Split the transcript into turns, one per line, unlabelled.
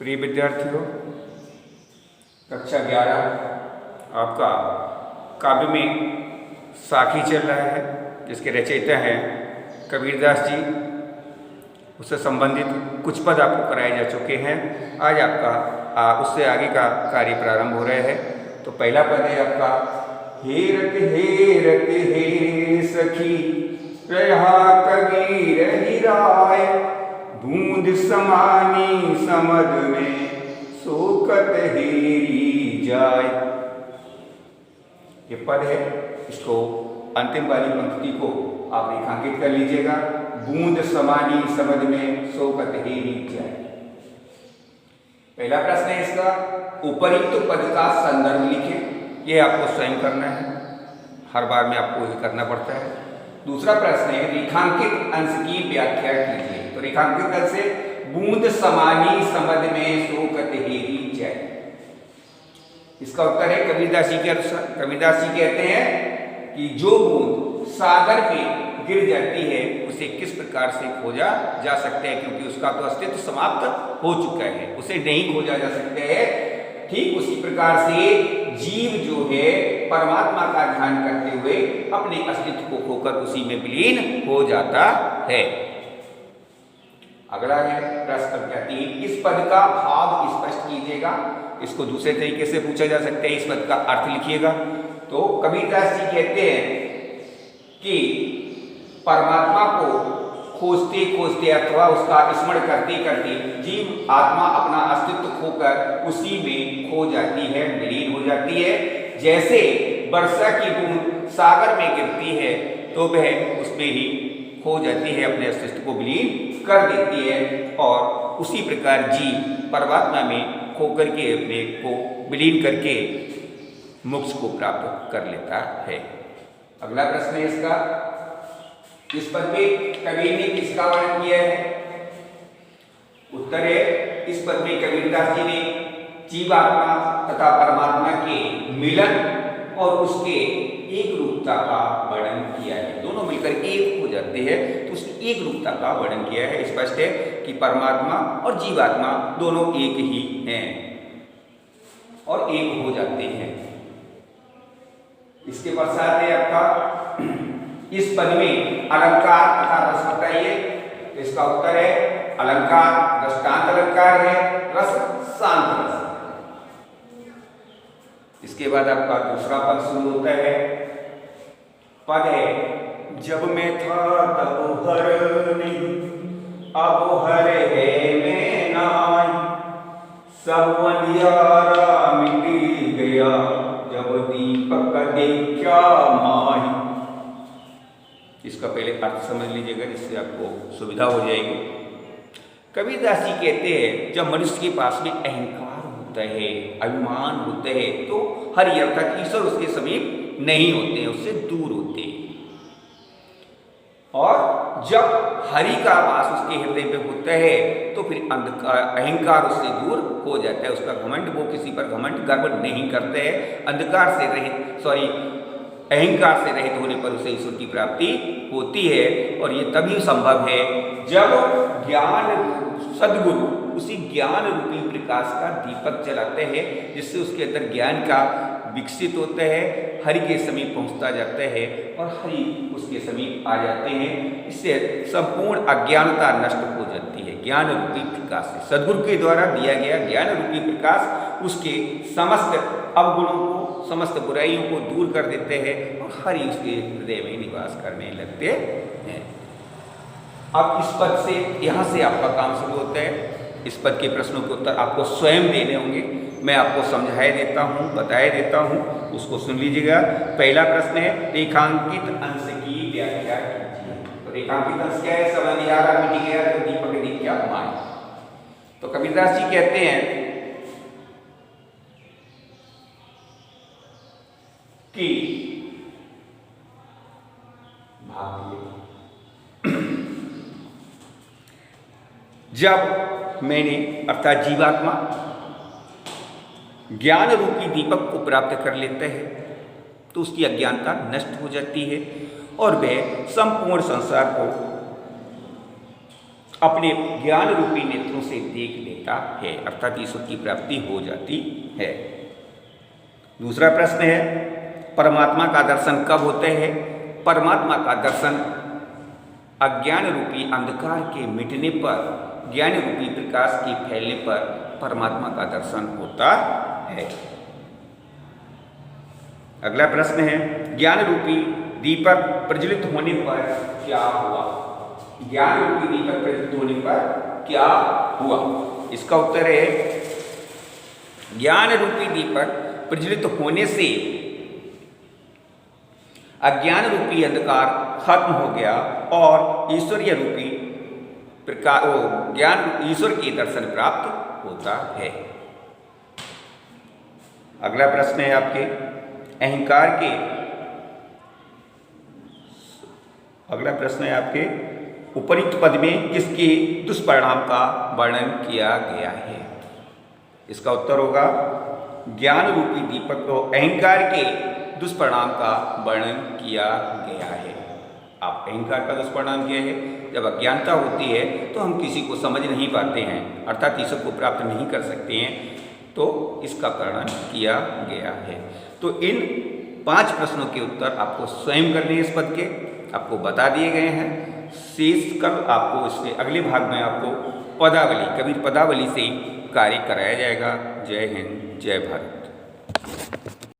प्रिय विद्यार्थियों, कक्षा 11 आपका काव्य में साखी चल रहा है, जिसके रचयिता हैं कबीरदास जी। उससे संबंधित कुछ पद आपको कराए जा चुके हैं। आज आपका उससे आगे का कार्य प्रारंभ हो रहा है। तो पहला पद है आपका, हेरत हेरत हे सखी रहा कबीर हिराय, बूंद समानी समझ में सोकत हेरी जाय। ये पद है, इसको अंतिम वाली पंक्ति को आप रेखांकित कर लीजिएगा। बूंद समानी समझ में सोकत हेरी जाय। पहला प्रश्न है इसका, उपयुक्त पद का संदर्भ लिखें। यह आपको स्वयं करना है, हर बार में आपको ये करना पड़ता है। दूसरा प्रश्न है, रेखांकित अंश की व्याख्या कीजिए। तो रेखांकित अंश से बूंद समानी समझ में सोकत हेरी जाय। इसका उत्तर है कबीरदास जी के अनुसार। कबीरदास जी कहते हैं कि जो बूंद सागर में गिर जाती है उसे किस प्रकार से खोजा जा सकता है, क्योंकि उसका तो अस्तित्व समाप्त हो चुका है, उसे नहीं खोजा जा सकता है। ठीक उसी प्रकार से जीव जो है परमात्मा का ध्यान करते हुए अपने अस्तित्व को खोकर उसी में विलीन हो जाता है। अगला है प्रश्न संख्या 3, इस पद का भाव स्पष्ट कीजिएगा। इसको दूसरे तरीके से पूछा जा सकता है, इस पद का अर्थ लिखिएगा। तो कबीरदास जी कहते हैं कि परमात्मा को खोजते खोजते अथवा उसका स्मरण करते करते जीव आत्मा अपना अस्तित्व खोकर उसी में खो जाती है, विलीन हो जाती है। जैसे वर्षा की बूंद सागर में गिरती है तो वह उसमें ही खो जाती है, अपने अस्तित्व को विलीन कर देती है, और उसी प्रकार जीव परमात्मा में खोकर के अपने को विलीन करके मोक्ष को प्राप्त कर लेता है। अगला प्रश्न है इसका, इस पद में कबीर ने किसका वर्णन किया है? उत्तर है, इस पद में कबीरदास जी ने जीवात्मा तथा परमात्मा के मिलन और उसके एक रूपता का वर्णन किया है। दोनों मिलकर एक हो जाते हैं तो उसकी एक रूपता का वर्णन किया है। स्पष्ट है कि परमात्मा और जीवात्मा दोनों एक ही हैं और एक हो जाते हैं। इसके पश्चात है आपका, इस पद में अलंकार तथा रस बताइए। इसका उत्तर है, अलंकार दृष्टांत अलंकार है, रस शांत रस। इसके बाद आपका दूसरा पद शुरू होता है। पद है, जब मैं था तब हर नहीं, अब हर है मैं नाई, सब अंधियारा मिटी गया, जब दीपक देखा माही। इसका पहले अर्थ समझ लीजिएगा, जिससे आपको सुविधा हो जाएगी। कबीरदास जी कहते हैं, जब मनुष्य के पास में अहंकार होता है, अभिमान होता है, तो हरि अर्थात ईश्वर उसके समीप नहीं होते हैं, उससे दूर होते हैं। और जब हरि का वास उसके हृदय में होता है तो फिर अहंकार उससे दूर हो जाता है। उसका घमंड, वो किसी पर घमंड गर्व नहीं करते हैं। अंधकार से रहित अहंकार से रहित होने पर उसे ईश्वर की प्राप्ति होती है। और ये तभी संभव है जब ज्ञान सद्गुरु उसी ज्ञान रूपी प्रकाश का दीपक जलाते हैं, जिससे उसके अंदर ज्ञान का विकसित होता है, हरि के समीप पहुंचता जाता है और हरि उसके समीप आ जाते हैं। इससे संपूर्ण अज्ञानता नष्ट हो जाती है। ज्ञान रूपी प्रकाश से, सद्गुरु के द्वारा दिया गया ज्ञान रूपी प्रकाश उसके समस्त अवगुणों को, समस्त बुराइयों को दूर कर देते हैं और हरि उसके हृदय में निवास करने लगते हैं। अब इस पद से, यहाँ से आपका काम शुरू होता है। इस पद के प्रश्नों के उत्तर आपको स्वयं देने होंगे। मैं आपको समझाए देता हूँ, बताए देता हूँ, उसको सुन लीजिएगा। पहला प्रश्न है, रेखांकित अंश की व्याख्या कीजिए। तो रेखांकित अंश क्या है? सब अंधियारा मिट गया तो दीपक दिखा माही। तो कबीरदास जी कहते हैं कि जब मैंने अर्थात जीवात्मा ज्ञान रूपी दीपक को प्राप्त कर लेता है तो उसकी अज्ञानता नष्ट हो जाती है और वह संपूर्ण संसार को अपने ज्ञान रूपी नेत्रों से देख लेता है, अर्थात ईश्वर की प्राप्ति हो जाती है। दूसरा प्रश्न है, परमात्मा का दर्शन कब होता है? परमात्मा का दर्शन अज्ञान रूपी अंधकार के मिटने पर, ज्ञान रूपी प्रकाश के फैलने पर परमात्मा का दर्शन होता है। अगला प्रश्न है, ज्ञान रूपी दीपक प्रज्वलित होने पर क्या हुआ? ज्ञान रूपी दीपक प्रज्वलित होने पर क्या हुआ? इसका उत्तर है, ज्ञान रूपी दीपक प्रज्वलित होने से अज्ञान रूपी अंधकार खत्म हो गया और ईश्वरीय रूपी प्रकाश, ज्ञान ईश्वर के दर्शन प्राप्त होता है। अगला प्रश्न है आपके, अहंकार के, अगला प्रश्न है आपके, उपरोक्त पद में किसके दुष्परिणाम का वर्णन किया गया है? इसका उत्तर होगा, ज्ञान रूपी दीपक को अहंकार के दुष्परिणाम का वर्णन किया गया है। आप अहंकार का दुष्परिणाम क्या है? जब अज्ञानता होती है तो हम किसी को समझ नहीं पाते हैं, अर्थात ईश्वर को प्राप्त नहीं कर सकते हैं, तो इसका वर्णन किया गया है। तो इन 5 प्रश्नों के उत्तर आपको स्वयं करने इस पद के आपको बता दिए गए हैं। शेष कल आपको इसके अगले भाग में आपको पदावली, कबीर पदावली से कार्य कराया जाएगा। जय हिंद, जय भारत।